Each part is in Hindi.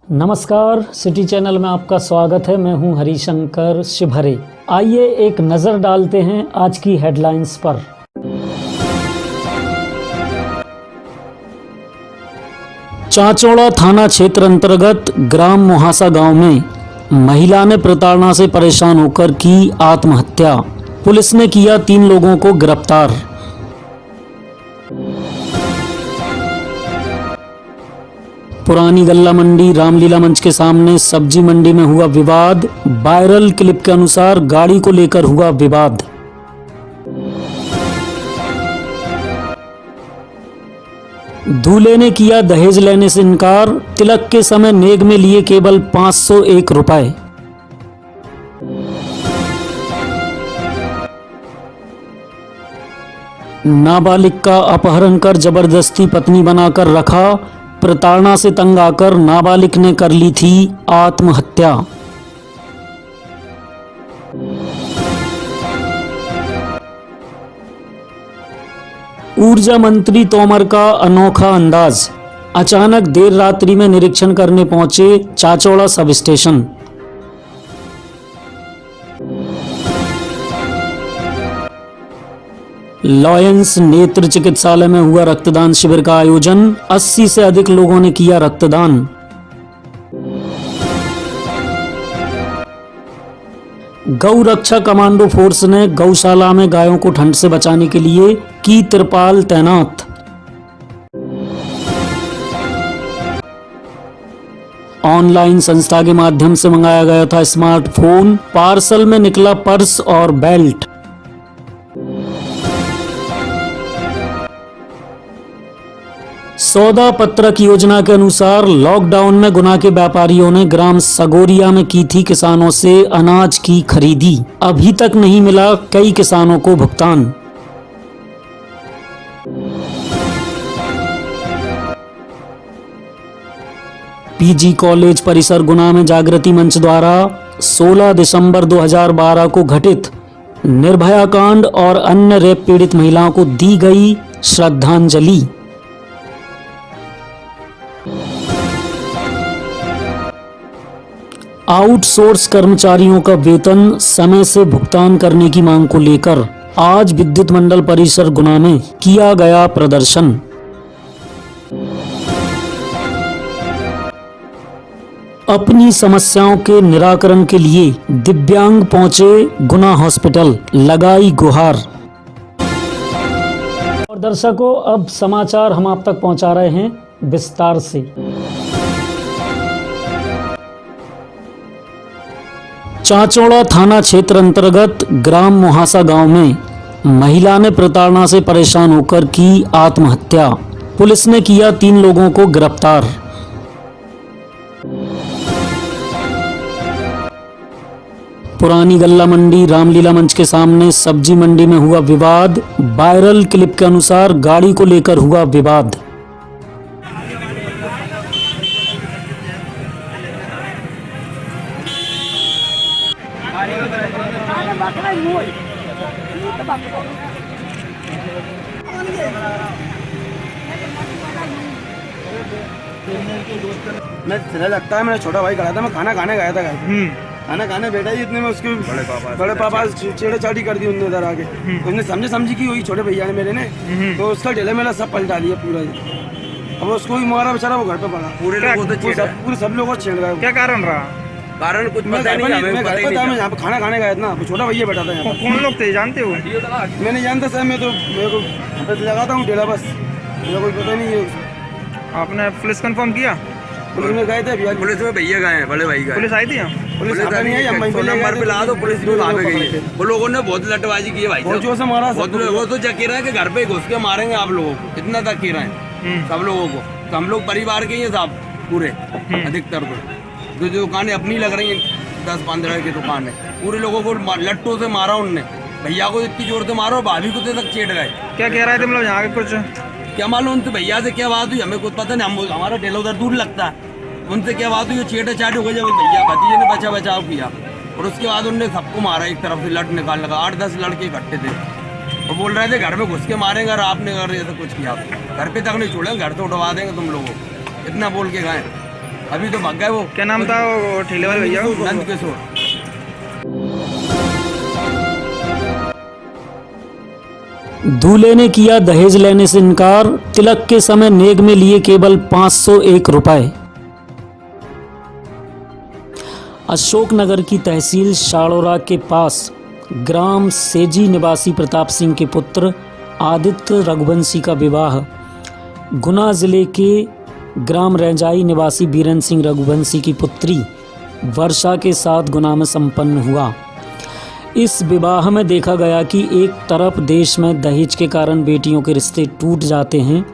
नमस्कार, सिटी चैनल में आपका स्वागत है। मैं हूं हरिशंकर शिभरे। आइए एक नज़र डालते हैं आज की हेडलाइंस पर। चाचौड़ा थाना क्षेत्र अंतर्गत ग्राम मोहासा गांव में महिला ने प्रताड़ना से परेशान होकर की आत्महत्या। पुलिस ने किया 3 लोगों को गिरफ्तार। पुरानी गल्ला मंडी रामलीला मंच के सामने सब्जी मंडी में हुआ विवाद। वायरल क्लिप के अनुसार गाड़ी को लेकर हुआ विवाद। दूल्हे ने किया दहेज लेने से इनकार। तिलक के समय नेग में लिए केवल 501 रुपए। नाबालिग का अपहरण कर जबरदस्ती पत्नी बनाकर रखा। प्रताड़ना से तंग आकर नाबालिग ने कर ली थी आत्महत्या। ऊर्जा मंत्री तोमर का अनोखा अंदाज। अचानक देर रात्रि में निरीक्षण करने पहुंचे चाचौड़ा सब स्टेशन। लॉयंस नेत्र चिकित्सालय में हुआ रक्तदान शिविर का आयोजन। 80 से अधिक लोगों ने किया रक्तदान। गौ रक्षा कमांडो फोर्स ने गौशाला में गायों को ठंड से बचाने के लिए की तिरपाल तैनात। ऑनलाइन संस्था के माध्यम से मंगाया गया था स्मार्टफोन। पार्सल में निकला पर्स और बेल्ट। सौदा पत्रक योजना के अनुसार लॉकडाउन में गुना के व्यापारियों ने ग्राम सगोरिया में की थी किसानों से अनाज की खरीदी। अभी तक नहीं मिला कई किसानों को भुगतान। पीजी कॉलेज परिसर गुना में जागृति मंच द्वारा 16 दिसंबर 2012 को घटित निर्भया कांड और अन्य रेप पीड़ित महिलाओं को दी गई श्रद्धांजलि। आउटसोर्स कर्मचारियों का वेतन समय से भुगतान करने की मांग को लेकर आज विद्युत मंडल परिसर गुना में किया गया प्रदर्शन। अपनी समस्याओं के निराकरण के लिए दिव्यांग पहुंचे गुना हॉस्पिटल, लगाई गुहार। और दर्शकों, अब समाचार हम आप तक पहुंचा रहे हैं विस्तार से। चाचौड़ा थाना क्षेत्र अंतर्गत ग्राम मोहासा गांव में महिला ने प्रताड़ना से परेशान होकर की आत्महत्या। पुलिस ने किया 3 लोगों को गिरफ्तार। पुरानी गल्ला मंडी रामलीला मंच के सामने सब्जी मंडी में हुआ विवाद। वायरल क्लिप के अनुसार गाड़ी को लेकर हुआ विवाद। मैं चला लगता है, मेरा छोटा भाई खड़ा था, मैं खाना खाने गया था घर पे। खाना खाने बैठा ही इतने में उसके बड़े पापा छेड़छाड़ी कर दी उनने इधर आके। तो उसने समझी की हुई छोटे भैया ने मेरे ने, तो उसका ढेला मेला सब पलटा दिया पूरा। अब उसको ही मारा बेचारा, वो घर पे पड़ा। पूरे सब लोगों को छेड़ गए। क्या कारण रहा? कारण कुछ पता नहीं, मैं घर पे था, मैं यहाँ पे खाना खाने गया था, छोटा भैया बैठा था यहाँ पे। कौन लोग थे जानते हो? मैं नहीं जानता सर, मैं तो मेरे को लगाता हूँ ढेला, बस मेरा कोई पता नहीं है। आपने पुलिस कंफर्म किया? पुलिस में गए थे, पुलिस में भैया गए हैं, बड़े भाई गए। पुलिस आई थी? पुलिस नहीं आई, हम नंबर पे ला दो, पुलिस भी वहाँ पे गई है। वो लोगों ने बहुत लटबाजी की है भाई, बहुत जोर से मारा। वो तो कह रहे हैं कि घर पे घुस के मारेंगे आप लोगों को, इतना तक कह रहे हैं सब लोगों को। तो हम लोग परिवार के ही हैं साहब पूरे, अधिकतर तो जो दुकानें अपनी लग रही हैं 10-15 की दुकान है, पूरे लोगों को लट्टों से मारा उनने। भैया को इतनी जोर से मारो, भाभी को तक चेट गए। क्या कह रहे थे मतलब यहाँ के कुछ? क्या मालूम उनसे भैया से क्या बात हुई, हमें कुछ पता नहीं। हमारा ठेला उधर दूर लगता है, उनसे क्या बात हुई, छेड़ा चाट हो गई। जब भैया भतीजे ने बचाव किया और उसके बाद उनने सबको मारा, एक तरफ से लट निकाल लगा। 8-10 लड़के इकट्ठे थे और बोल रहे थे घर में घुस के मारेंगे और आपने अगर ऐसा कुछ किया घर पे तक नहीं छोड़ेंगे, घर से उठवा देंगे तुम लोगों को, इतना बोल के गए। अभी तो भाग गए वो। क्या नाम था वो ठेले वाले भैया का? नंद किशोर। दूल्हे ने किया दहेज लेने से इनकार, तिलक के समय नेग में लिए केवल 501 रुपए। अशोकनगर की तहसील शाड़ोरा के पास ग्राम सेजी निवासी प्रताप सिंह के पुत्र आदित्य रघुवंशी का विवाह गुना जिले के ग्राम रैंजाई निवासी बीरेन सिंह रघुवंशी की पुत्री वर्षा के साथ गुना में संपन्न हुआ। इस विवाह में देखा गया कि एक तरफ देश में दहेज के कारण बेटियों के रिश्ते टूट जाते हैं,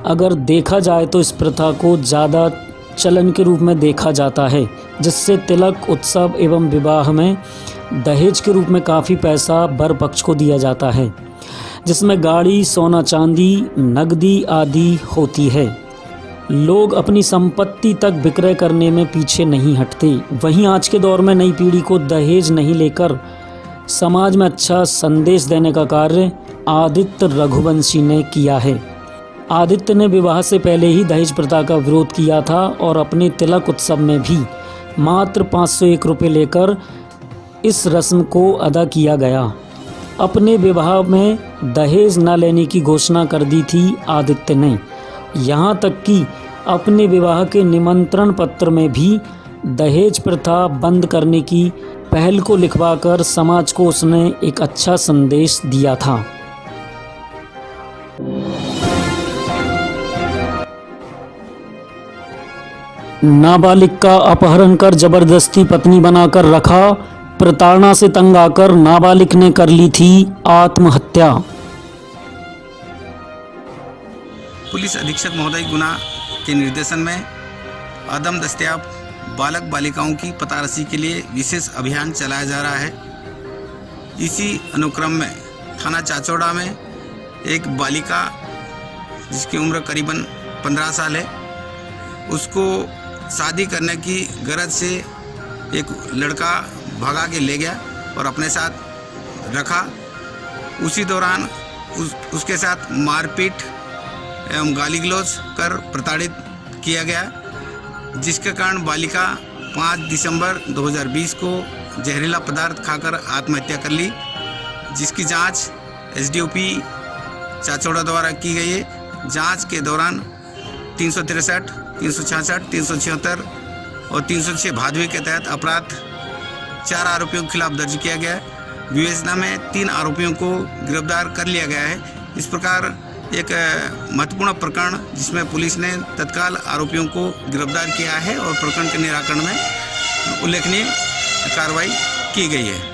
अगर देखा जाए तो इस प्रथा को ज़्यादा चलन के रूप में देखा जाता है, जिससे तिलक उत्सव एवं विवाह में दहेज के रूप में काफ़ी पैसा वर पक्ष को दिया जाता है, जिसमें गाड़ी, सोना चांदी, नकदी आदि होती है। लोग अपनी संपत्ति तक विक्रय करने में पीछे नहीं हटते। वहीं आज के दौर में नई पीढ़ी को दहेज नहीं लेकर समाज में अच्छा संदेश देने का कार्य आदित्य रघुवंशी ने किया है। आदित्य ने विवाह से पहले ही दहेज प्रथा का विरोध किया था और अपने तिलक उत्सव में भी मात्र 501 रुपये लेकर इस रस्म को अदा किया गया। अपने विवाह में दहेज न लेने की घोषणा कर दी थी आदित्य ने। यहाँ तक कि अपने विवाह के निमंत्रण पत्र में भी दहेज प्रथा बंद करने की पहल को लिखवाकर समाज को उसने एक अच्छा संदेश दिया था। नाबालिग का अपहरण कर जबरदस्ती पत्नी बनाकर रखा, प्रताड़ना से तंग आकर नाबालिग ने कर ली थी आत्महत्या। पुलिस अधीक्षक महोदय गुना के निर्देशन में अदम दस्तयाब बालक बालिकाओं की पतारसी के लिए विशेष अभियान चलाया जा रहा है। इसी अनुक्रम में थाना चाचौड़ा में एक बालिका जिसकी उम्र करीबन 15 साल है, उसको शादी करने की गरज से एक लड़का भगा के ले गया और अपने साथ रखा। उसी दौरान उसके साथ मारपीट एवं गाली गलौज कर प्रताड़ित किया गया, जिसके कारण बालिका 5 दिसंबर 2020 को जहरीला पदार्थ खाकर आत्महत्या कर ली, जिसकी जांच एसडीओपी चाचौड़ा द्वारा की गई है। जांच के दौरान 363, 366, 376 और 306 भादवी के तहत अपराध 4 आरोपियों के खिलाफ दर्ज किया गया है। विवेचना में 3 आरोपियों को गिरफ्तार कर लिया गया है। इस प्रकार एक महत्वपूर्ण प्रकरण जिसमें पुलिस ने तत्काल आरोपियों को गिरफ्तार किया है और प्रकरण के निराकरण में उल्लेखनीय कार्रवाई की गई है।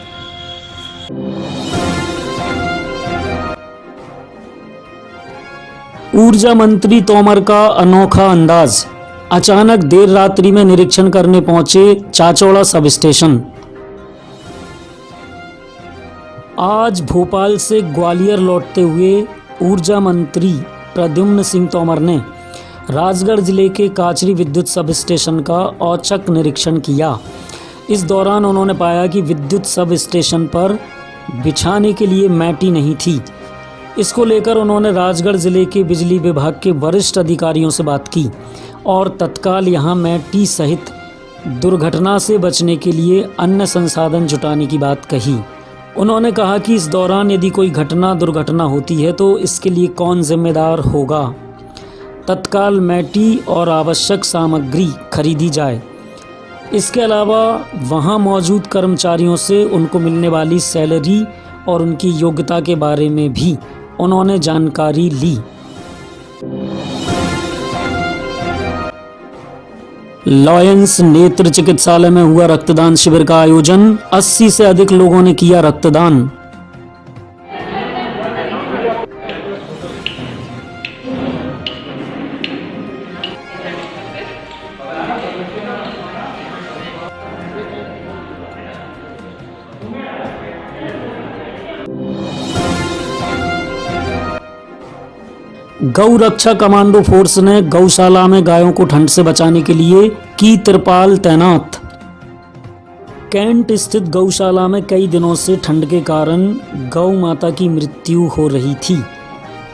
ऊर्जा मंत्री तोमर का अनोखा अंदाज, अचानक देर रात्रि में निरीक्षण करने पहुंचे चाचौड़ा सब स्टेशन। आज भोपाल से ग्वालियर लौटते हुए ऊर्जा मंत्री प्रद्युम्न सिंह तोमर ने राजगढ़ जिले के काचरी विद्युत सब स्टेशन का औचक निरीक्षण किया। इस दौरान उन्होंने पाया कि विद्युत सब स्टेशन पर बिछाने के लिए मैटी नहीं थी। इसको लेकर उन्होंने राजगढ़ जिले के बिजली विभाग के वरिष्ठ अधिकारियों से बात की और तत्काल यहां मैटी सहित दुर्घटना से बचने के लिए अन्य संसाधन जुटाने की बात कही। उन्होंने कहा कि इस दौरान यदि कोई दुर्घटना होती है तो इसके लिए कौन जिम्मेदार होगा। तत्काल मैटी और आवश्यक सामग्री खरीदी जाए। इसके अलावा वहां मौजूद कर्मचारियों से उनको मिलने वाली सैलरी और उनकी योग्यता के बारे में भी उन्होंने जानकारी ली। लॉयंस नेत्र चिकित्सालय में हुआ रक्तदान शिविर का आयोजन, 80 से अधिक लोगों ने किया रक्तदान। गौ रक्षा कमांडो फोर्स ने गौशाला में गायों को ठंड से बचाने के लिए की तिरपाल तैनात। कैंट स्थित गौशाला में कई दिनों से ठंड के कारण गौ माता की मृत्यु हो रही थी।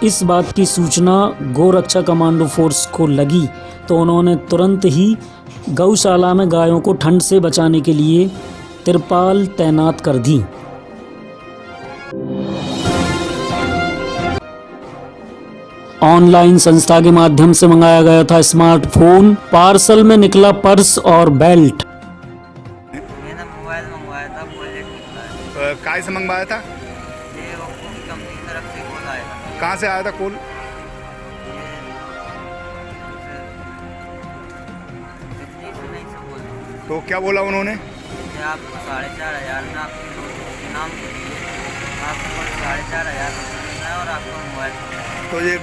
इस बात की सूचना गौ रक्षा कमांडो फोर्स को लगी तो उन्होंने तुरंत ही गौशाला में गायों को ठंड से बचाने के लिए तिरपाल तैनात कर दी। ऑनलाइन संस्था के माध्यम से मंगाया गया था स्मार्टफोन, पार्सल में निकला पर्स और बेल्ट। मैंने मोबाइल मंगवाया था, वॉलेट निकला है। काय से मंगवाया था? ये ओप्पो की कंपनी की तरफ से कॉल आया था। कहाँ से आया था कॉल? दिल्ली से नहीं से बोल रहा हूँ। तो क्या बोला उन्होंने? कि आपको 4,500 में आपके नाम के लिए आपको 4,500 देना है और आपको मोबाइल। तो ये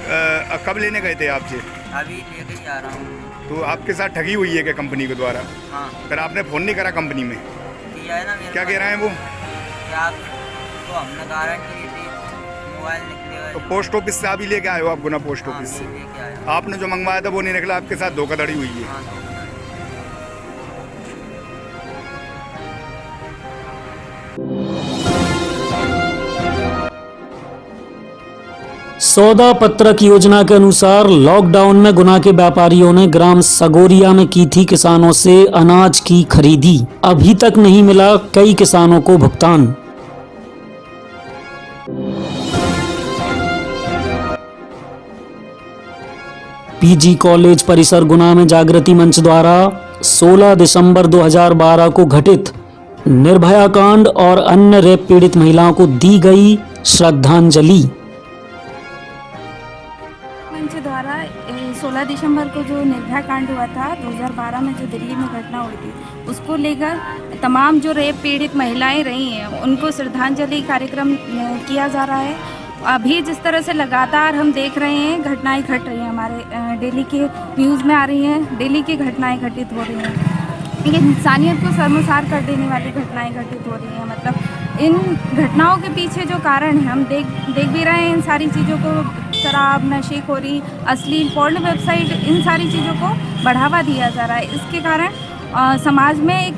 कब लेने गए थे आपसे? अभी लेकर ही आ रहा हूँ। तो आपके साथ ठगी हुई है क्या कंपनी के द्वारा? हाँ फिर आपने फ़ोन नहीं करा कंपनी में? किया है ना। मेरे क्या पास कह रहे हैं वो? कि आपको हमने गारंटी दी थी, मोबाइल निकले हुए। तो पोस्ट ऑफिस से अभी लेके आए हो आप गुना पोस्ट हाँ, ऑफिस से? मैं लेके आया। आपने जो मंगवाया था वो नहीं निकला, आपके साथ धोखाधड़ी हुई है। हाँ सौदा पत्रक योजना के अनुसार लॉकडाउन में गुना के व्यापारियों ने ग्राम सगोरिया में की थी किसानों से अनाज की खरीदी। अभी तक नहीं मिला कई किसानों को भुगतान। पीजी कॉलेज परिसर गुना में जागृति मंच द्वारा 16 दिसंबर 2012 को घटित निर्भया कांड और अन्य रेप पीड़ित महिलाओं को दी गई श्रद्धांजलि। मंच द्वारा 16 दिसंबर को जो निर्भया कांड हुआ था 2012 में, जो दिल्ली में घटना हुई थी, उसको लेकर तमाम जो रेप पीड़ित महिलाएं रही हैं उनको श्रद्धांजलि कार्यक्रम किया जा रहा है। अभी जिस तरह से लगातार हम देख रहे हैं घटनाएं घट रही हैं, हमारे डेली के न्यूज़ में आ रही हैं, डेली की घटनाएं घटित हो रही हैं। ये इंसानियत को शर्मसार कर देने वाली घटनाएं घटित हो रही हैं। मतलब इन घटनाओं के पीछे जो कारण है हम देख भी रहे हैं। इन सारी चीज़ों को, शराब, नशेखोरी, अश्लील पोर्न वेबसाइट, इन सारी चीज़ों को बढ़ावा दिया जा रहा है। इसके कारण समाज में एक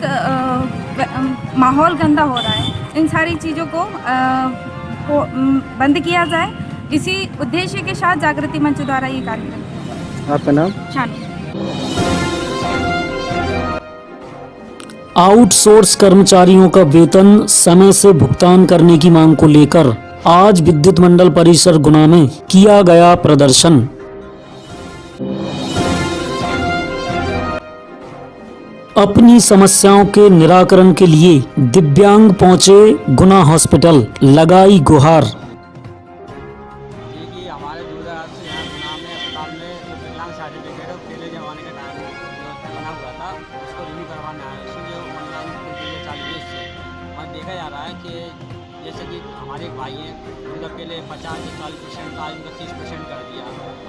माहौल गंदा हो रहा है। इन सारी चीज़ों को बंद किया जाए, इसी उद्देश्य के साथ जागृति मंच द्वारा ये कार्यक्रम। आपका नाम? शानू। आउटसोर्स कर्मचारियों का वेतन समय से भुगतान करने की मांग को लेकर आज विद्युत मंडल परिसर गुना में किया गया प्रदर्शन। अपनी समस्याओं के निराकरण के लिए दिव्यांग पहुंचे गुना हॉस्पिटल, लगाई गुहार। कि हमारे दूरदराज से यहाँ गुना में अस्पताल में जो विकलांग सर्टिफिकेट है पहले जमाने के टाइम में जो बना हुआ था उसको रिन्यू करवाना है। इसलिए ऑनलाइन प्रक्रिया चालू है। इससे और देखा जा रहा है कि जैसे कि हमारे एक भाई हैं, उनका पहले 50 या 40% था, आज उनका 30% कर दिया।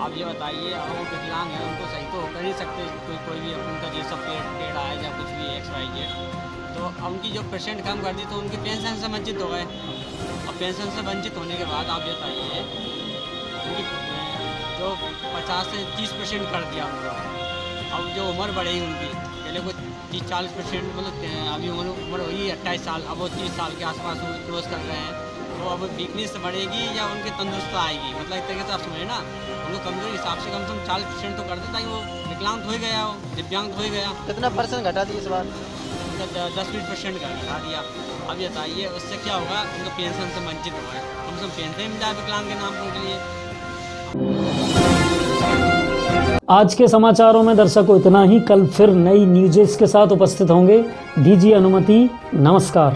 आप ये बताइए, अगर वो विकलांग है उनको सही तो कर ही सकते कोई भी उनका जैसा टेढ़ा है या कुछ भी XYZ, तो उनकी जो परसेंट कम कर दी तो उनकी पेंशन से वंचित हो गए। और पेंशन से वंचित होने के बाद आप बताइए उनकी जो 50 से 30% कर दिया उनको। अब जो उम्र बढ़ेगी उनकी, पहले को 30-40% मतलब अभी उम्र हुई 28 साल, अब वो 30 साल के आसपास वो क्रॉस कर रहे हैं। तो अब वीकनेस बढ़ेगी या उनकी तंदुरुस्ती आएगी? मतलब एक तरीके से आप समझे ना, उनको कमजोर हिसाब से कम 40% तो कर देता ही वो विकलांग हो ही गया, वो दिव्यांग हो ही गया। कितना परसेंट घटा दी इस बार? उनका 10-20% घटा दिया। अब बताइए उससे क्या होगा? उनका पेंशन से वंचित हो गए। कम से कम पेंशन मिल जाए विकलांग के नाम पर उनके लिए। आज के समाचारों में दर्शकों इतना ही। कल फिर नई न्यूज़ के साथ उपस्थित होंगे। दीजिए अनुमति। नमस्कार।